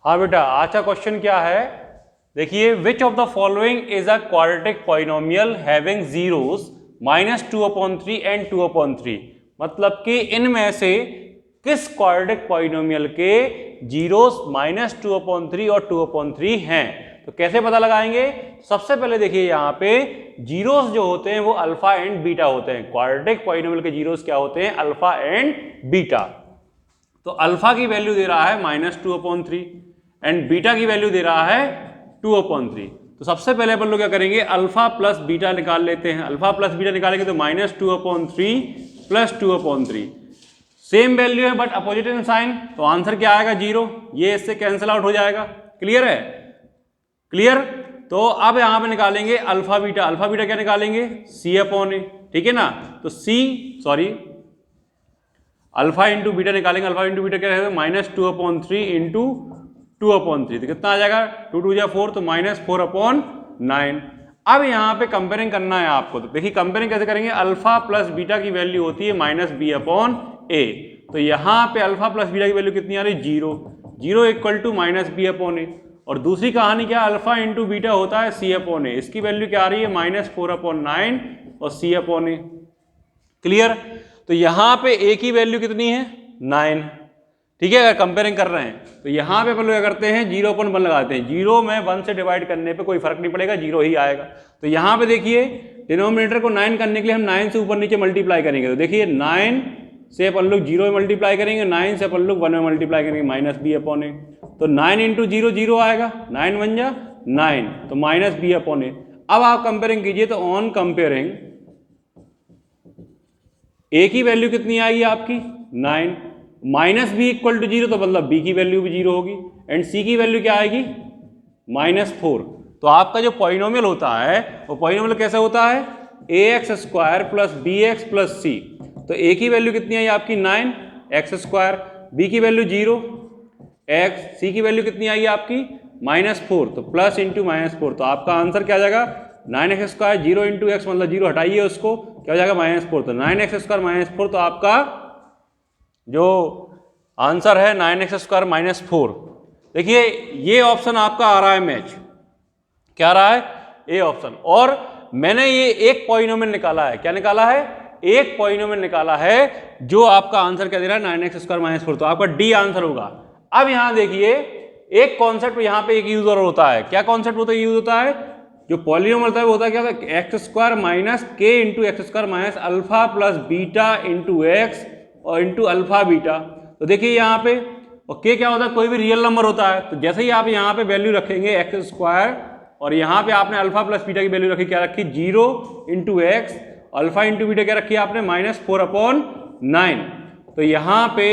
हाँ बेटा, आज का क्वेश्चन क्या है, देखिए which of the following is a quadratic polynomial having zeros -2/3 and 2/3, मतलब कि इनमें से किस क्वाड्रेटिक पॉलिनोमियल के जीरोस -2/3 और 2/3 हैं। तो कैसे पता लगाएंगे, सबसे पहले देखिए यहाँ पे जीरोस जो होते हैं वो अल्फा एंड बीटा होते हैं। क्वाड्रेटिक पॉलिनोमियल के जीरोस क्या होते हैं, अल्फा एंड बीटा। तो अल्फा की वैल्यू दे रहा है -2/3 एंड बीटा की वैल्यू दे रहा है 2/3। तो सबसे पहले अपन लोग क्या करेंगे, अल्फा प्लस बीटा निकाल लेते हैं। अल्फा प्लस बीटा निकालेंगे तो -2/3 प्लस 2/3, सेम वैल्यू है बट अपोजिट इन साइन, तो आंसर क्या आएगा 0। ये इससे कैंसिल आउट हो जाएगा। क्लियर है, क्लियर। तो अब यहां पे निकालेंगे अल्फा बीटा। अल्फा बीटा क्या निकालेंगे, C/A, ठीक है ना। तो अल्फा इंटू बीटा निकालेंगे। अल्फा इंटू बीटा क्या है, -2/3 इंटू 2/3, तो कितना आ जाएगा, 2 2 4, तो -4/9। अब यहाँ पे कंपेयरिंग करना है आपको। तो देखिए कंपेयरिंग कैसे करेंगे, अल्फा प्लस बीटा की वैल्यू होती है -B/A। तो यहाँ पे अल्फा प्लस बीटा की वैल्यू कितनी आ रही है, 0 0 = -B/A। और दूसरी कहानी क्या, अल्फा इंटू बीटा होता है C/A, इसकी वैल्यू क्या आ रही है, -4/9 और C/A। क्लियर। तो यहाँ पे A की वैल्यू कितनी है, 9, ठीक है। अगर कंपेयरिंग कर रहे हैं तो यहाँ पे अपन लोग क्या करते हैं, 0/1 लगाते हैं। 0 में 1 से डिवाइड करने पे कोई फर्क नहीं पड़ेगा, 0 ही आएगा। तो यहाँ पे देखिए डिनोमिनेटर को 9 करने के लिए हम 9 से ऊपर नीचे मल्टीप्लाई करेंगे। तो देखिए 9 से अपन लोग 0 में मल्टीप्लाई करेंगे, 9 से अपन लोग 1 में मल्टीप्लाई करेंगे, -B/A। तो 9 × 0 0 आएगा, 9 1 जा 9, तो -B/A। अब आप कंपेयरिंग कीजिए, तो ऑन कंपेयरिंग A की वैल्यू कितनी आएगी आपकी, 9, -B = 0, तो मतलब B की वैल्यू भी 0 होगी, एंड C की वैल्यू क्या आएगी, -4। तो आपका जो पॉलिनोमियल होता है वो पॉलिनोमियल कैसा होता है, ax² + bx + c। तो A की वैल्यू कितनी आई आपकी, 9 x², B की वैल्यू 0 x, C की वैल्यू कितनी आई आपकी, -4, तो प्लस इंटू -4। तो आपका आंसर क्या आ जाएगा, 9x², 0 × x, मतलब 0 हटाइए उसको, क्या हो जाएगा, -4। तो 9x² -4, तो आपका जो आंसर है 9x² -4। देखिए ये ऑप्शन आपका आ रहा है मैच, क्या आ रहा है, ए ऑप्शन। और मैंने ये एक पॉलिनोमियल निकाला है, क्या निकाला है, एक पॉलिनोमियल निकाला है जो आपका आंसर क्या दे रहा है, 9x² -4, तो आपका डी आंसर होगा। अब यहां देखिए एक कॉन्सेप्ट यहां पे एक यूज और होता है, क्या कॉन्सेप्ट होता है, यूज होता है, जो पॉलिनोमियल होता है वो होता है क्या, x² - k × x² - alpha plus beta into x और इंटू अल्फा बीटा। तो देखिए यहाँ पे, और k क्या होता है, कोई भी रियल नंबर होता है। तो जैसे ही आप यहाँ पे वैल्यू रखेंगे x² और यहाँ पे आपने अल्फा प्लस बीटा की वैल्यू रखी, क्या रखी, 0 × x, अल्फा इंटू बीटा क्या रखी आपने, -4/9। तो यहाँ पे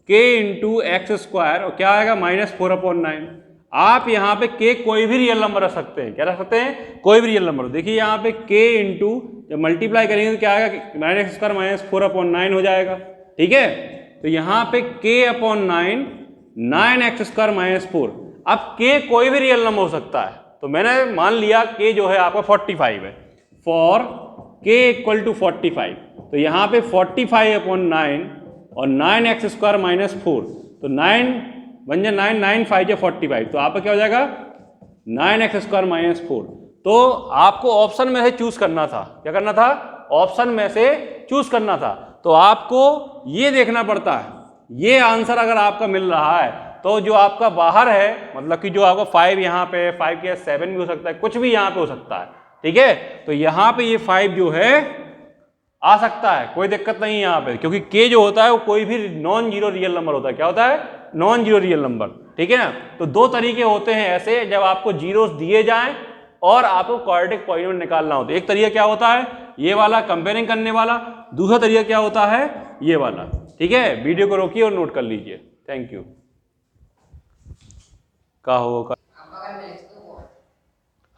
k × x² और क्या आएगा, -4/9। आप यहाँ पे k कोई भी रियल नंबर रख सकते हैं, क्या रख सकते हैं, कोई भी रियल नंबर। देखिए यहाँ पे k इंटू जब मल्टीप्लाई करेंगे तो क्या आएगा, 9x² -4/9 हो जाएगा, ठीक है। तो यहाँ पे k/9 9x² -4। अब k कोई भी रियल नंबर हो सकता है, तो मैंने मान लिया k जो है आपका 45 है, फॉर k = 45। तो यहाँ पे 45/9 और 9x² -4, तो 9 1 जा 9, 9 5 जा 45, तो आपका क्या हो जाएगा, 9x² -4। तो आपको ऑप्शन में से चूज करना था, क्या करना था, ऑप्शन में से चूज करना था। तो आपको ये देखना पड़ता है, ये आंसर अगर आपका मिल रहा है तो जो आपका बाहर है, मतलब कि जो आपका 5 यहाँ पे, 5 के 7 भी हो सकता है, कुछ भी यहाँ पे हो सकता है, ठीक है। तो यहाँ पे ये 5 जो है आ सकता है, कोई दिक्कत नहीं है यहाँ पे, क्योंकि k जो होता है वो कोई भी नॉन जीरो रियल नंबर होता है, क्या होता है, नॉन जीरो रियल नंबर, ठीक है ना। तो दो तरीके होते हैं ऐसे, जब आपको जीरोस दिए जाएं और आपको क्वाड्रेटिक पॉलिनोमियल निकालना हो। तो एक तरीका क्या होता है, ये वाला कंपेयरिंग करने वाला, दूसरा तरीका क्या होता है, ये वाला, ठीक है। वीडियो को रोकिए और नोट कर लीजिए। Thank you. का होगा,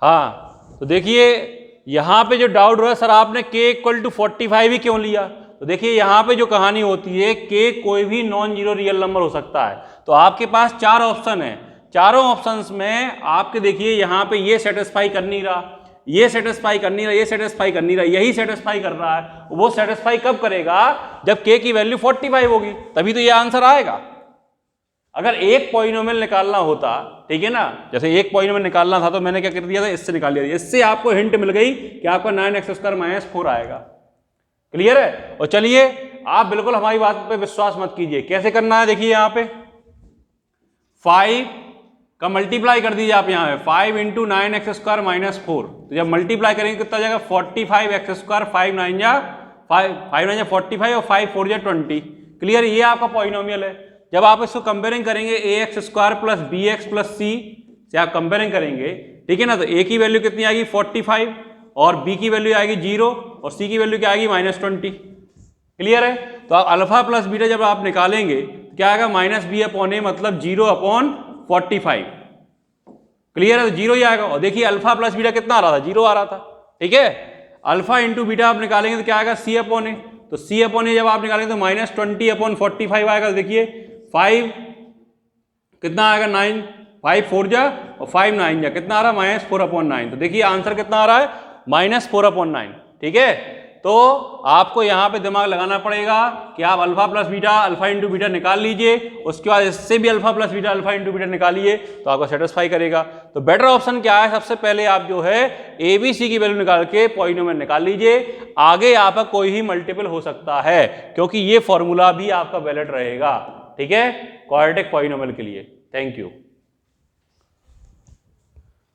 हाँ। तो देखिए यहाँ पे जो डाउट हो रहा है, सर आपने k = 45 ही क्यों लिया, तो देखिए यहाँ पे जो कहानी होती है, k कोई भी नॉन जीरो रियल नंबर हो सकता है। तो आपके पास 4 ऑप्शन है, चारों ऑप्शंस में आपके देखिए यहाँ पे ये सेटिस्फाई कर नहीं रहा, ये सेटिस्फाई कर नहीं रहा, ये सेटिस्फाई कर नहीं रहा, यही सेटिस्फाई कर रहा है। वो सेटिस्फाई कब करेगा, जब k की वैल्यू 45 होगी, तभी तो ये आंसर आएगा। अगर एक पॉलिनोमियल निकालना होता, ठीक है ना, जैसे एक पॉलिनोमियल निकालना था तो मैंने क्या कर दिया था, इससे निकाल लिया था। इससे आपको हिंट मिल गई कि आपका 9x² - 4 आएगा। क्लियर है? और चलिए आप बिल्कुल हमारी बात पे विश्वास मत कीजिए, कैसे करना है देखिए, यहां पे 5 का मल्टीप्लाई कर दीजिए आप, यहाँ पे 5 × 9x² - 4, तो जब मल्टीप्लाई करेंगे कितना जाएगा 45x², 5 9 जा 45 और 5 4 जा 20। क्लियर? ये आपका पॉलिनोमियल है। जब आप इसको कंपेयरिंग करेंगे ax² + bx + c से आप कंपेयरिंग करेंगे, ठीक है ना, तो a की वैल्यू कितनी आएगी 45 और b की वैल्यू आएगी 0 और c की वैल्यू क्या आएगी -20। क्लियर है? तो आप अल्फा प्लस बीटा जब आप निकालेंगे तो क्या आएगा -b/a, मतलब 0/45। क्लियर है? तो 0 ही आएगा। और देखिए अल्फा प्लस बीटा कितना आ रहा था, 0 आ रहा था। ठीक है, अल्फा इंटू बीटा आप निकालेंगे तो क्या आएगा c/a, तो c/a जब आप निकालेंगे तो -20/45 आएगा। देखिए 5 कितना आएगा 9, 5 4 जा और 5 9 जा, कितना आ रहा है -4/9। तो देखिए आंसर कितना आ रहा है -4/9। ठीक है, तो आपको यहां पे दिमाग लगाना पड़ेगा कि आप alpha plus beta, alpha into beta निकाल लीजिए, उसके बाद इससे भी alpha plus beta, alpha into beta निकालिए तो आपको सेटिस्फाई करेगा। तो बेटर ऑप्शन क्या है, सबसे पहले आप जो है ABC की वैल्यू निकाल के पॉलिनोमियल निकाल लीजिए। आगे आपका कोई ही मल्टीपल हो सकता है, क्योंकि ये फॉर्मूला भी आपका वैलिड रहेगा। ठीक है, क्वाड्रेटिक पॉलिनोमियल के लिए। Thank you.